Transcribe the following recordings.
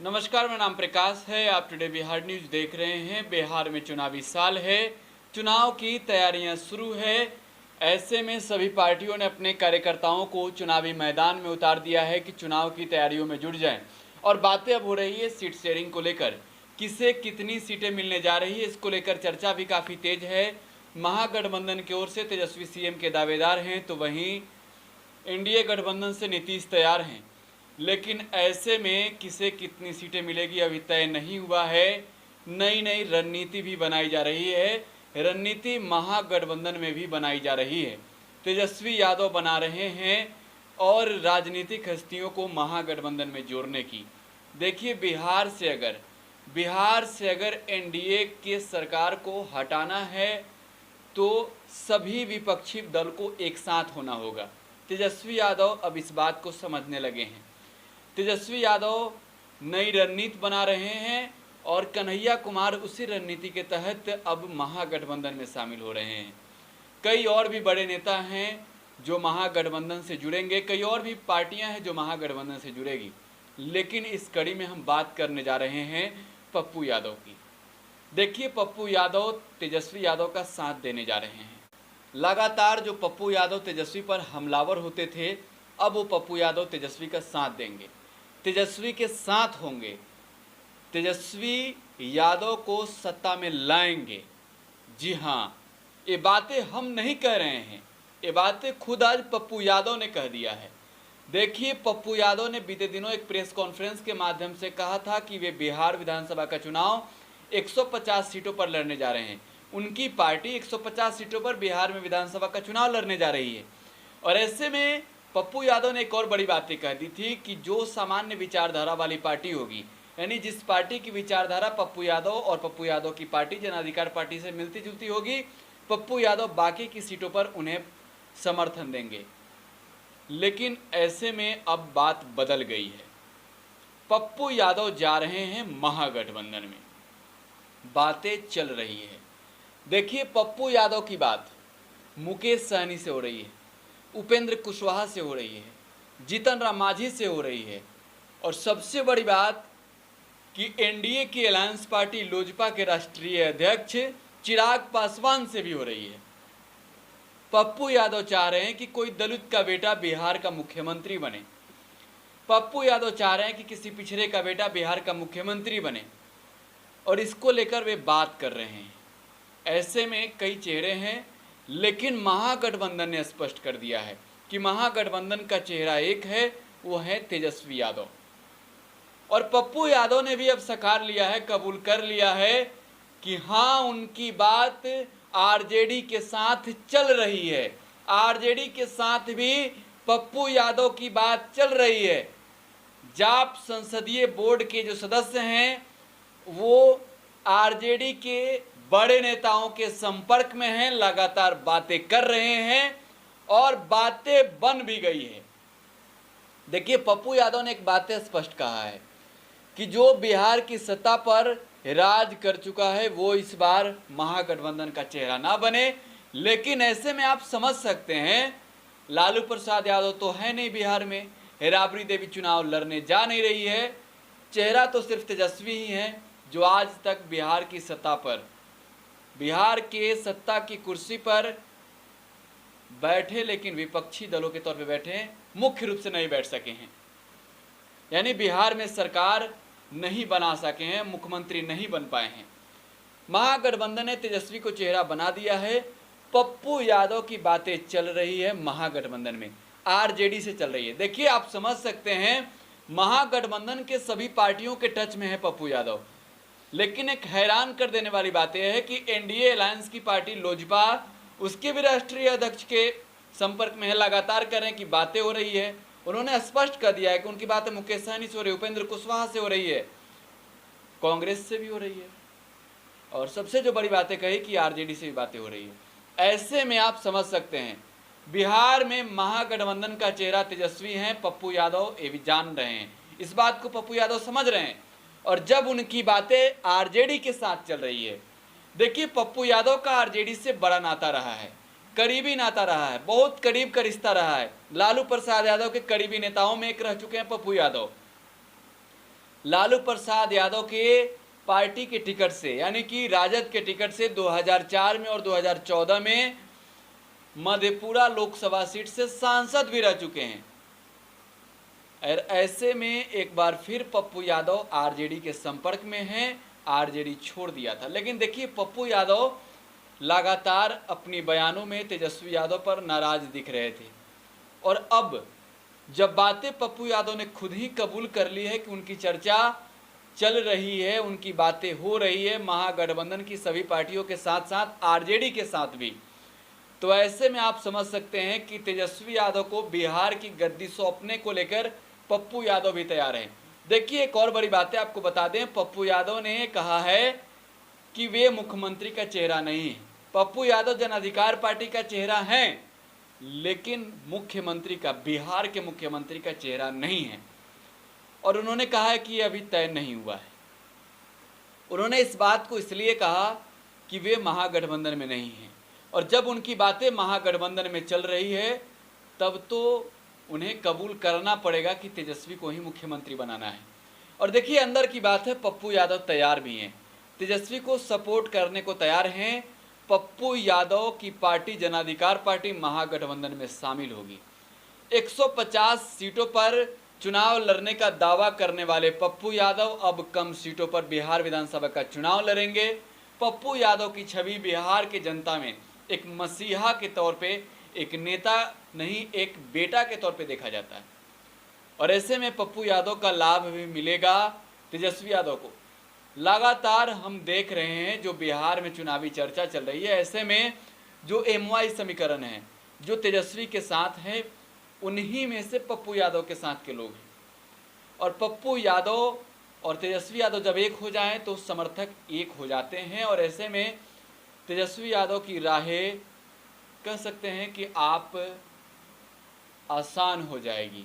नमस्कार, मेरा नाम प्रकाश है। आप टुडे बिहार न्यूज़ देख रहे हैं। बिहार में चुनावी साल है, चुनाव की तैयारियां शुरू है। ऐसे में सभी पार्टियों ने अपने कार्यकर्ताओं को चुनावी मैदान में उतार दिया है कि चुनाव की तैयारियों में जुट जाएं। और बातें अब हो रही है सीट शेयरिंग को लेकर, किसे कितनी सीटें मिलने जा रही है, इसको लेकर चर्चा भी काफ़ी तेज है। महागठबंधन की ओर से तेजस्वी सीएम के दावेदार हैं, तो वहीं एनडीए गठबंधन से नीतीश तैयार हैं। लेकिन ऐसे में किसे कितनी सीटें मिलेगी अभी तय नहीं हुआ है। नई नई रणनीति भी बनाई जा रही है। रणनीति महागठबंधन में भी बनाई जा रही है। तेजस्वी यादव बना रहे हैं और राजनीतिक हस्तियों को महागठबंधन में जोड़ने की। देखिए, बिहार से अगर एनडीए के सरकार को हटाना है तो सभी विपक्षी दल को एक साथ होना होगा। तेजस्वी यादव अब इस बात को समझने लगे हैं। तेजस्वी यादव नई रणनीति बना रहे हैं और कन्हैया कुमार उसी रणनीति के तहत अब महागठबंधन में शामिल हो रहे हैं। कई और भी बड़े नेता हैं जो महागठबंधन से जुड़ेंगे, कई और भी पार्टियां हैं जो महागठबंधन से जुड़ेगी। लेकिन इस कड़ी में हम बात करने जा रहे हैं पप्पू यादव की। देखिए, पप्पू यादव तेजस्वी यादव का साथ देने जा रहे हैं। लगातार जो पप्पू यादव तेजस्वी पर हमलावर होते थे, अब वो पप्पू यादव तेजस्वी का साथ देंगे, तेजस्वी के साथ होंगे, तेजस्वी यादव को सत्ता में लाएंगे। जी हाँ, ये बातें हम नहीं कह रहे हैं, ये बातें खुद आज पप्पू यादव ने कह दिया है। देखिए, पप्पू यादव ने बीते दिनों एक प्रेस कॉन्फ्रेंस के माध्यम से कहा था कि वे बिहार विधानसभा का चुनाव 150 सीटों पर लड़ने जा रहे हैं। उनकी पार्टी 150 सीटों पर बिहार में विधानसभा का चुनाव लड़ने जा रही है। और ऐसे में पप्पू यादव ने एक और बड़ी बातें कह दी थी कि जो सामान्य विचारधारा वाली पार्टी होगी, यानी जिस पार्टी की विचारधारा पप्पू यादव और पप्पू यादव की पार्टी जन अधिकार पार्टी से मिलती जुलती होगी, पप्पू यादव बाकी की सीटों पर उन्हें समर्थन देंगे। लेकिन ऐसे में अब बात बदल गई है। पप्पू यादव जा रहे हैं महागठबंधन में, बातें चल रही है। देखिए, पप्पू यादव की बात मुकेश सहनी से हो रही है, उपेंद्र कुशवाहा से हो रही है, जीतन राम मांझी से हो रही है, और सबसे बड़ी बात कि एनडीए की अलायंस पार्टी लोजपा के राष्ट्रीय अध्यक्ष चिराग पासवान से भी हो रही है। पप्पू यादव चाह रहे हैं कि कोई दलित का बेटा बिहार का मुख्यमंत्री बने। पप्पू यादव चाह रहे हैं कि किसी पिछड़े का बेटा बिहार का मुख्यमंत्री बने, और इसको लेकर वे बात कर रहे हैं। ऐसे में कई चेहरे हैं, लेकिन महागठबंधन ने स्पष्ट कर दिया है कि महागठबंधन का चेहरा एक है, वो है तेजस्वी यादव। और पप्पू यादव ने भी अब साकार लिया है, कबूल कर लिया है कि हाँ, उनकी बात आरजेडी के साथ चल रही है। आरजेडी के साथ भी पप्पू यादव की बात चल रही है। जाप संसदीय बोर्ड के जो सदस्य हैं वो आरजेडी के बड़े नेताओं के संपर्क में हैं, लगातार बातें कर रहे हैं और बातें बन भी गई है। देखिए, पप्पू यादव ने एक बात स्पष्ट कहा है कि जो बिहार की सत्ता पर राज कर चुका है वो इस बार महागठबंधन का चेहरा ना बने। लेकिन ऐसे में आप समझ सकते हैं, लालू प्रसाद यादव तो है नहीं बिहार में, राबड़ी देवी चुनाव लड़ने जा नहीं रही है, चेहरा तो सिर्फ तेजस्वी ही है जो आज तक बिहार की सत्ता पर, बिहार के सत्ता की कुर्सी पर बैठे, लेकिन विपक्षी दलों के तौर पे बैठे हैं, मुख्य रूप से नहीं बैठ सके हैं। यानी बिहार में सरकार नहीं बना सके हैं, मुख्यमंत्री नहीं बन पाए हैं। महागठबंधन ने तेजस्वी को चेहरा बना दिया है। पप्पू यादव की बातें चल रही है महागठबंधन में, आरजेडी से चल रही है। देखिए, आप समझ सकते हैं, महागठबंधन के सभी पार्टियों के टच में है पप्पू यादव। लेकिन एक हैरान कर देने वाली बात यह है कि एनडीए अलायंस की पार्टी लोजपा, उसके भी राष्ट्रीय अध्यक्ष के संपर्क में है, लगातार कर रहे हैं कि बातें हो रही है। उन्होंने स्पष्ट कर दिया है कि उनकी बातें मुकेश सहनी से हो रही है, उपेंद्र कुशवाहा से हो रही है, कांग्रेस से भी हो रही है, और सबसे जो बड़ी बातें कही कि आरजेडी से भी बातें हो रही है। ऐसे में आप समझ सकते हैं, बिहार में महागठबंधन का चेहरा तेजस्वी है, पप्पू यादव ये भी जान रहे हैं, इस बात को पप्पू यादव समझ रहे हैं। और जब उनकी बातें आरजेडी के साथ चल रही है, देखिए, पप्पू यादव का आरजेडी से बड़ा नाता रहा है, करीबी नाता रहा है, बहुत करीब का रिश्ता रहा है। लालू प्रसाद यादव के करीबी नेताओं में एक रह चुके हैं पप्पू यादव। लालू प्रसाद यादव के पार्टी के टिकट से, यानी कि राजद के टिकट से 2004 में और 2014 में मधेपुरा लोकसभा सीट से सांसद भी रह चुके हैं। और ऐसे में एक बार फिर पप्पू यादव आरजेडी के संपर्क में हैं, आरजेडी छोड़ दिया था। लेकिन देखिए, पप्पू यादव लगातार अपनी बयानों में तेजस्वी यादव पर नाराज दिख रहे थे, और अब जब बातें पप्पू यादव ने खुद ही कबूल कर ली है कि उनकी चर्चा चल रही है, उनकी बातें हो रही है महागठबंधन की सभी पार्टियों के साथ साथ आरजेडी के साथ भी, तो ऐसे में आप समझ सकते हैं कि तेजस्वी यादव को बिहार की गद्दी सौंपने को लेकर पप्पू यादव भी तैयार हैं। देखिए, एक और बड़ी बात है, आपको बता दें, पप्पू यादव ने कहा है कि वे मुख्यमंत्री का चेहरा नहीं है। पप्पू यादव जन अधिकार पार्टी का चेहरा हैं, लेकिन मुख्यमंत्री का, बिहार के मुख्यमंत्री का चेहरा नहीं है। और उन्होंने कहा है कि यह अभी तय नहीं हुआ है। उन्होंने इस बात को इसलिए कहा कि वे महागठबंधन में नहीं हैं, और जब उनकी बातें महागठबंधन में चल रही है तब तो उन्हें कबूल करना पड़ेगा कि तेजस्वी को ही मुख्यमंत्री बनाना है। और देखिए, अंदर की बात है, पप्पू यादव तैयार भी हैं, तेजस्वी को सपोर्ट करने को तैयार हैं। पप्पू यादव की पार्टी जनाधिकार पार्टी महागठबंधन में शामिल होगी। 150 सीटों पर चुनाव लड़ने का दावा करने वाले पप्पू यादव अब कम सीटों पर बिहार विधानसभा का चुनाव लड़ेंगे। पप्पू यादव की छवि बिहार की जनता में एक मसीहा के तौर पे, एक नेता नहीं, एक बेटा के तौर पे देखा जाता है, और ऐसे में पप्पू यादव का लाभ भी मिलेगा तेजस्वी यादव को। लगातार हम देख रहे हैं जो बिहार में चुनावी चर्चा चल रही है, ऐसे में जो MY समीकरण है, जो तेजस्वी के साथ है, उन्हीं में से पप्पू यादव के साथ के लोग हैं। और पप्पू यादव और तेजस्वी यादव जब एक हो जाएं तो समर्थक एक हो जाते हैं, और ऐसे में तेजस्वी यादव की राहें कह सकते हैं कि आप आसान हो जाएगी।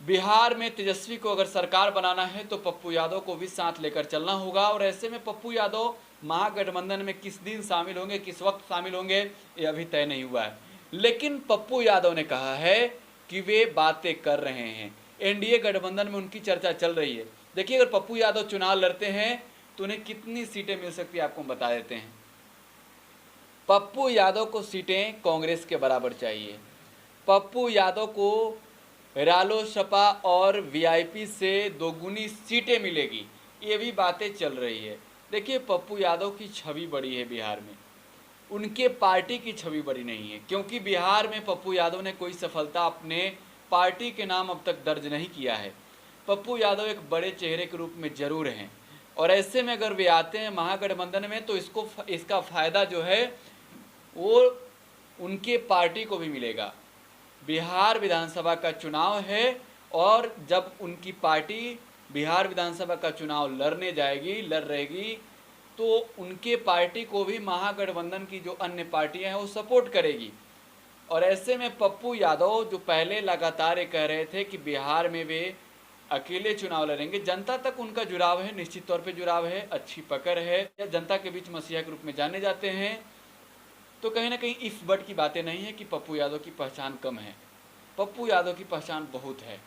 बिहार में तेजस्वी को अगर सरकार बनाना है तो पप्पू यादव को भी साथ लेकर चलना होगा, और ऐसे में पप्पू यादव महागठबंधन में किस दिन शामिल होंगे, किस वक्त शामिल होंगे, ये अभी तय नहीं हुआ है। लेकिन पप्पू यादव ने कहा है कि वे बातें कर रहे हैं, एनडीए गठबंधन में उनकी चर्चा चल रही है। देखिए, अगर पप्पू यादव चुनाव लड़ते हैं तो उन्हें कितनी सीटें मिल सकती है, आपको हम बता देते हैं। पप्पू यादव को सीटें कांग्रेस के बराबर चाहिए। पप्पू यादव को रालोसपा और वीआईपी से दोगुनी सीटें मिलेगी, ये भी बातें चल रही है। देखिए, पप्पू यादव की छवि बड़ी है बिहार में, उनके पार्टी की छवि बड़ी नहीं है, क्योंकि बिहार में पप्पू यादव ने कोई सफलता अपने पार्टी के नाम अब तक दर्ज नहीं किया है। पप्पू यादव एक बड़े चेहरे के रूप में जरूर हैं, और ऐसे में अगर वे आते हैं महागठबंधन में तो इसका फ़ायदा जो है वो उनके पार्टी को भी मिलेगा। बिहार विधानसभा का चुनाव है, और जब उनकी पार्टी बिहार विधानसभा का चुनाव लड़ने जाएगी, लड़ रहेगी, तो उनके पार्टी को भी महागठबंधन की जो अन्य पार्टियां हैं वो सपोर्ट करेगी। और ऐसे में पप्पू यादव जो पहले लगातार ये कह रहे थे कि बिहार में वे अकेले चुनाव लड़ेंगे, जनता तक उनका जुड़ाव है, निश्चित तौर पे जुड़ाव है, अच्छी पकड़ है, या जनता के बीच मसीहा के रूप में जाने जाते हैं। तो कहीं ना कहीं इफ बट की बातें नहीं है कि पप्पू यादव की पहचान कम है, पप्पू यादव की पहचान बहुत है।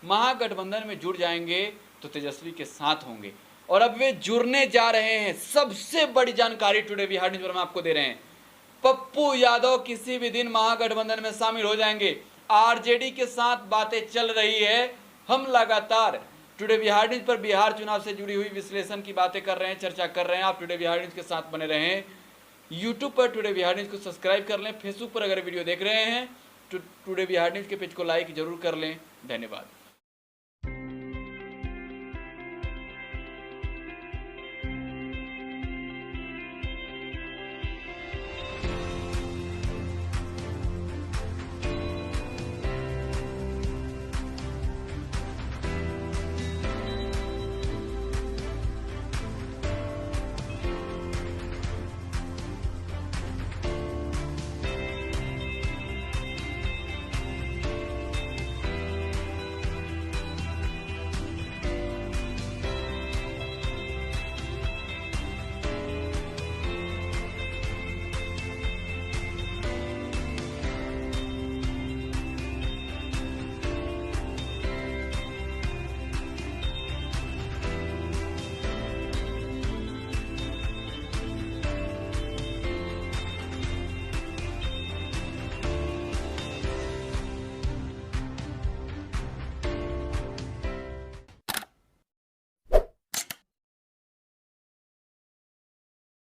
महागठबंधन में जुड़ जाएंगे तो तेजस्वी के साथ होंगे, और अब वे जुड़ने जा रहे हैं। सबसे बड़ी जानकारी टुडे बिहार न्यूज पर हम आपको दे रहे हैं, पप्पू यादव किसी भी दिन महागठबंधन में शामिल हो जाएंगे। आरजेडी के साथ बातें चल रही है, हम लगातार टुडे बिहार न्यूज पर बिहार चुनाव से जुड़ी हुई विश्लेषण की बातें कर रहे हैं, चर्चा कर रहे हैं। आप टुडे बिहार न्यूज के साथ बने रहें। यूट्यूब पर टुडे बिहार न्यूज को सब्सक्राइब कर लें, फेसबुक पर अगर वीडियो देख रहे हैं तो टुडे बिहार न्यूज के पेज को लाइक जरूर कर लें। धन्यवाद।